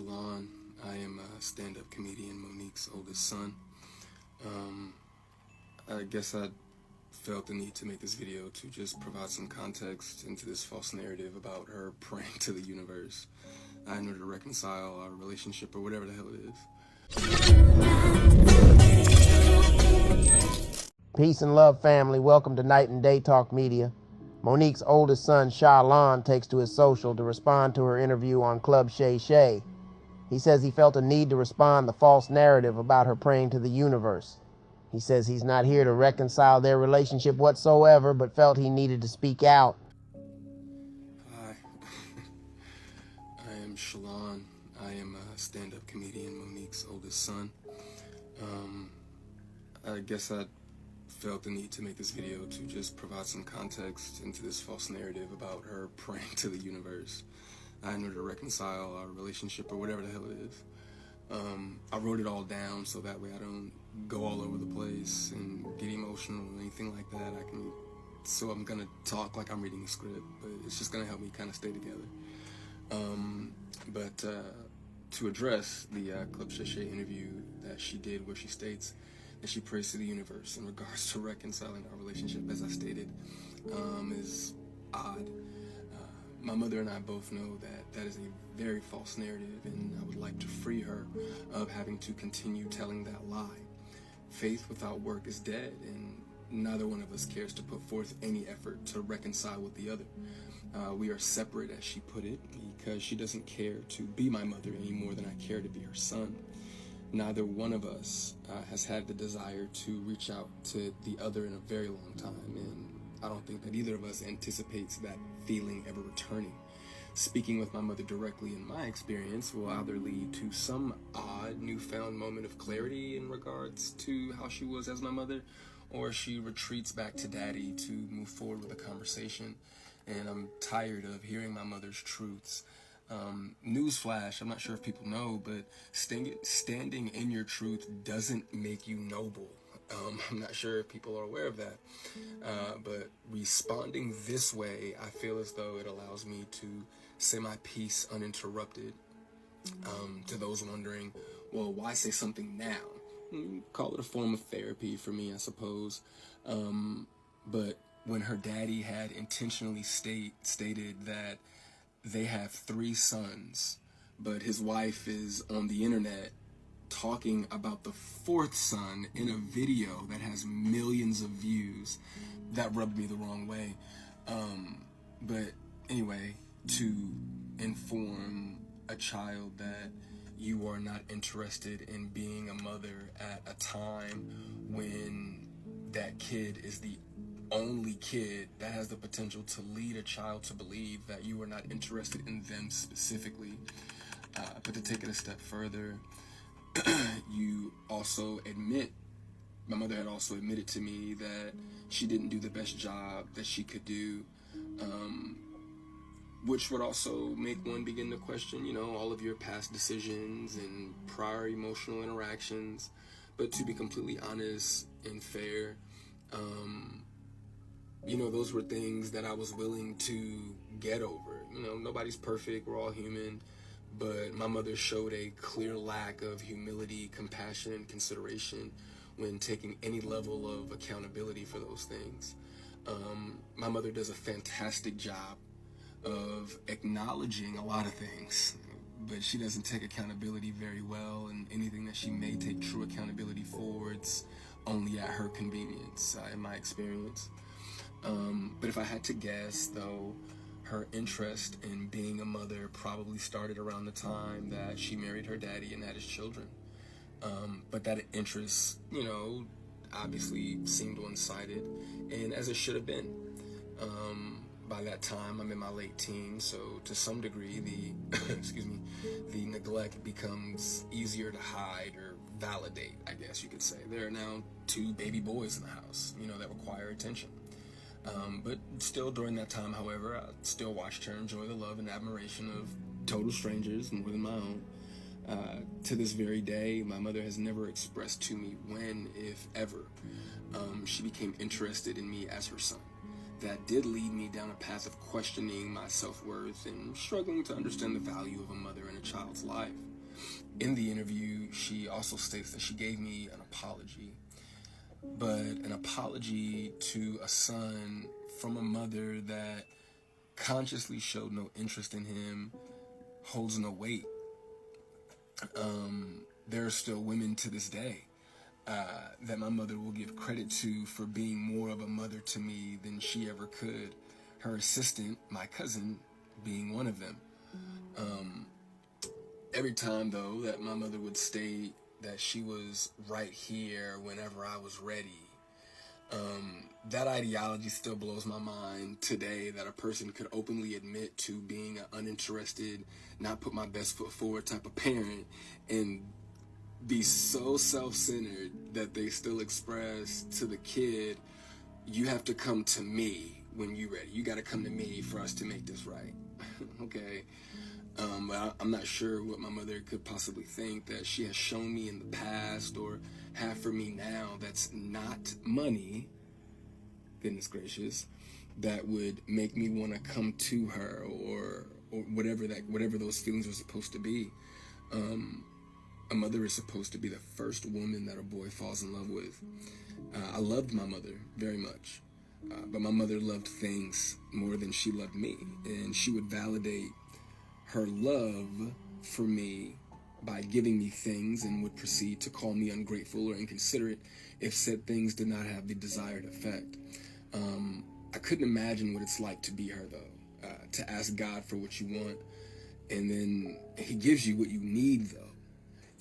Shalon. I am a stand-up comedian, Monique's oldest son. I guess I felt the need to make this video to just provide some context into this false narrative about her praying to the universe in order to reconcile our relationship or whatever the hell it is. Peace and love, family. Welcome to Night and Day Talk Media. Monique's oldest son, Shalon, takes to his social to respond to her interview on Club Shay Shay. He says he felt a need to respond the false narrative about her praying to the universe. He says he's not here to reconcile their relationship whatsoever, but felt he needed to speak out. Hi, I am Shalon. I am a stand-up comedian, Monique's oldest son. I guess I felt the need to make this video to just provide some context into this false narrative about her praying to the universe in order to reconcile our relationship or whatever the hell it is. I wrote it all down so that way I don't go all over the place and get emotional or anything like that. So I'm gonna talk like I'm reading a script, but it's just gonna help me kind of stay together. To address the Club Shay Shay interview that she did, where she states that she prays to the universe in regards to reconciling our relationship, as I stated, is odd. My mother and I both know that that is a very false narrative, and I would like to free her of having to continue telling that lie. Faith without work is dead, and neither one of us cares to put forth any effort to reconcile with the other. We are separate, as she put it, because she doesn't care to be my mother any more than I care to be her son. Neither one of us has had the desire to reach out to the other in a very long time, and I don't think that either of us anticipates that feeling ever returning. Speaking with my mother directly, in my experience, will either lead to some odd newfound moment of clarity in regards to how she was as my mother, or she retreats back to daddy to move forward with a conversation. And I'm tired of hearing my mother's truths. Newsflash, I'm not sure if people know, but standing in your truth doesn't make you noble. I'm not sure if people are aware of that, but responding this way, I feel as though it allows me to say my piece uninterrupted. To those wondering, well, why say something now? Call it a form of therapy for me, I suppose. But when her daddy had intentionally stated that they have 3 sons, but his wife is on the internet talking about the 4th son in a video that has millions of views, that rubbed me the wrong way. But anyway, to inform a child that you are not interested in being a mother at a time when that kid is the only kid that has the potential to lead a child to believe that you are not interested in them specifically. But to take it a step further, you also my mother had also admitted to me that she didn't do the best job that she could do, which would also make one begin to question, all of your past decisions and prior emotional interactions. But to be completely honest and fair, those were things that I was willing to get over. Nobody's perfect, we're all human. But my mother showed a clear lack of humility, compassion, and consideration when taking any level of accountability for those things. My mother does a fantastic job of acknowledging a lot of things, but she doesn't take accountability very well, and anything that she may take true accountability for, it's only at her convenience, in my experience. But if I had to guess, though, her interest in being a mother probably started around the time that she married her daddy and had his children. But that interest, obviously seemed one-sided, and as it should have been. By that time, I'm in my late teens, so to some degree, the neglect becomes easier to hide or validate, I guess you could say. There are now 2 baby boys in the house, that require attention. But still during that time, however, I still watched her enjoy the love and admiration of total strangers more than my own. To this very day, my mother has never expressed to me when, if ever, she became interested in me as her son. That did lead me down a path of questioning my self-worth and struggling to understand the value of a mother in a child's life. In the interview, she also states that she gave me an apology, but an apology to a son from a mother that consciously showed no interest in him holds no weight. There are still women to this day that my mother will give credit to for being more of a mother to me than she ever could. Her assistant, my cousin, being one of them. Every time, though, that my mother would state that she was right here whenever I was ready, that ideology still blows my mind today, that a person could openly admit to being an uninterested, not put my best foot forward type of parent and be so self-centered that they still express to the kid, you have to come to me when you're ready. You got to come to me for us to make this right. Okay. But I'm not sure what my mother could possibly think that she has shown me in the past or have for me now that's not money, goodness gracious, that would make me want to come to her or whatever those feelings are supposed to be. A mother is supposed to be the first woman that a boy falls in love with. I loved my mother very much, but my mother loved things more than she loved me, and she would validate her love for me by giving me things and would proceed to call me ungrateful or inconsiderate if said things did not have the desired effect. I couldn't imagine what it's like to be her, though, to ask God for what you want, and then he gives you what you need, though,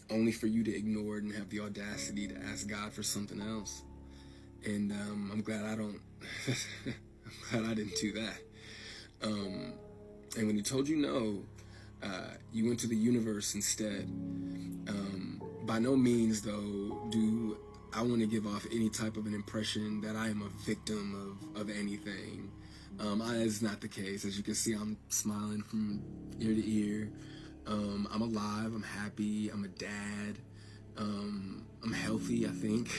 only for you to ignore it and have the audacity to ask God for something else. And I'm glad I don't, I'm glad I didn't do that. And when he told you no, you went to the universe instead. By no means, though, do I want to give off any type of an impression that I am a victim of anything. It's not the case. As you can see, I'm smiling from ear to ear. I'm alive, I'm happy, I'm a dad, I'm healthy, I think.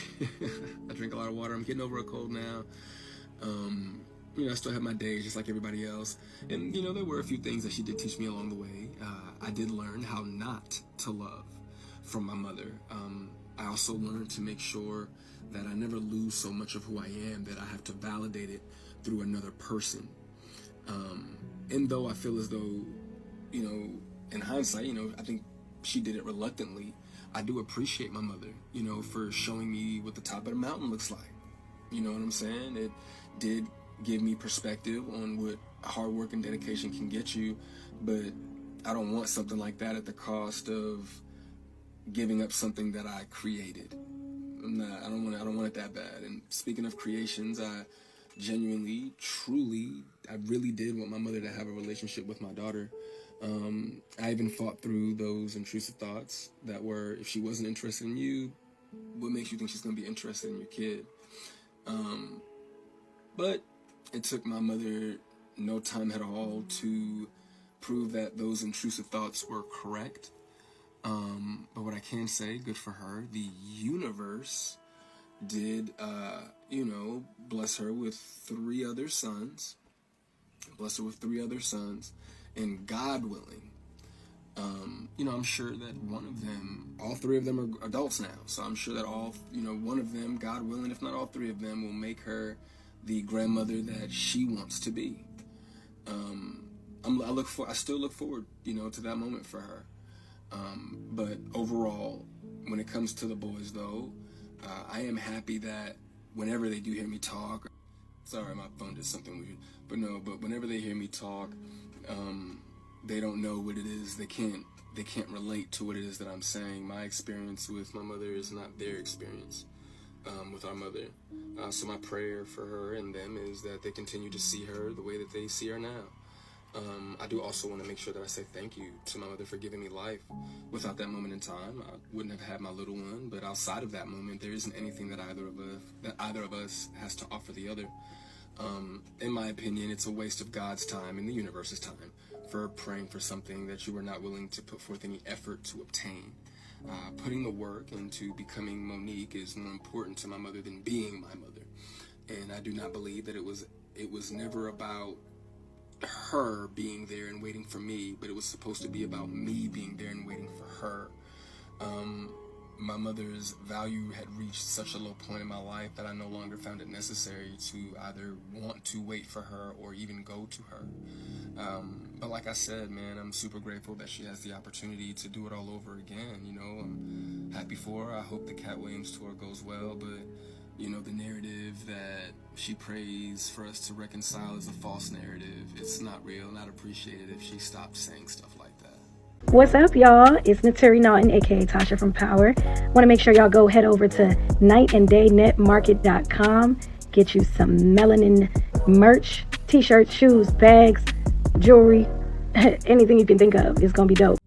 I drink a lot of water, I'm getting over a cold now. I still have my days just like everybody else. And, there were a few things that she did teach me along the way. I did learn how not to love from my mother. I also learned to make sure that I never lose so much of who I am that I have to validate it through another person. And though I feel as though, in hindsight, I think she did it reluctantly, I do appreciate my mother, for showing me what the top of the mountain looks like. You know what I'm saying? It did give me perspective on what hard work and dedication can get you, but I don't want something like that at the cost of giving up something that I created. I don't want it that bad. And speaking of creations, I genuinely, truly, I really did want my mother to have a relationship with my daughter. I even fought through those intrusive thoughts that were, if she wasn't interested in you, what makes you think she's going to be interested in your kid? But it took my mother no time at all to prove that those intrusive thoughts were correct. But what I can say, good for her, the universe did, bless her with three other sons. And God willing, I'm sure that all three of them are adults now. So I'm sure that one of them, God willing, if not all three of them, will make her the grandmother that she wants to be. I still look forward, to that moment for her. But overall, when it comes to the boys, though, I am happy that whenever they do hear me talk, sorry, my phone did something weird, but whenever they hear me talk, they don't know what it is. They can't relate to what it is that I'm saying. My experience with my mother is not their experience with our mother. So my prayer for her and them is that they continue to see her the way that they see her now. I do also want to make sure that I say thank you to my mother for giving me life. Without that moment in time, I wouldn't have had my little one. But outside of that moment, there isn't anything that either of us has to offer the other. In my opinion, it's a waste of God's time and the universe's time for praying for something that you were not willing to put forth any effort to obtain. Putting the work into becoming Monique is more important to my mother than being my mother. And I do not believe that it was never about her being there and waiting for me, but it was supposed to be about me being there and waiting for her. My mother's value had reached such a low point in my life that I no longer found it necessary to either want to wait for her or even go to her. But like I said, man, I'm super grateful that she has the opportunity to do it all over again. You know, I'm happy for her. I hope the Cat Williams tour goes well, but you know, the narrative that she prays for us to reconcile is a false narrative. It's not real, not appreciated if she stopped saying stuff like that. What's up, y'all? It's Naturi Naughton, aka Tasha from Power. Want to make sure y'all go head over to nightanddayNetMarket.com. Get you some melanin merch, t-shirts, shoes, bags, jewelry, anything you can think of. It's gonna be dope.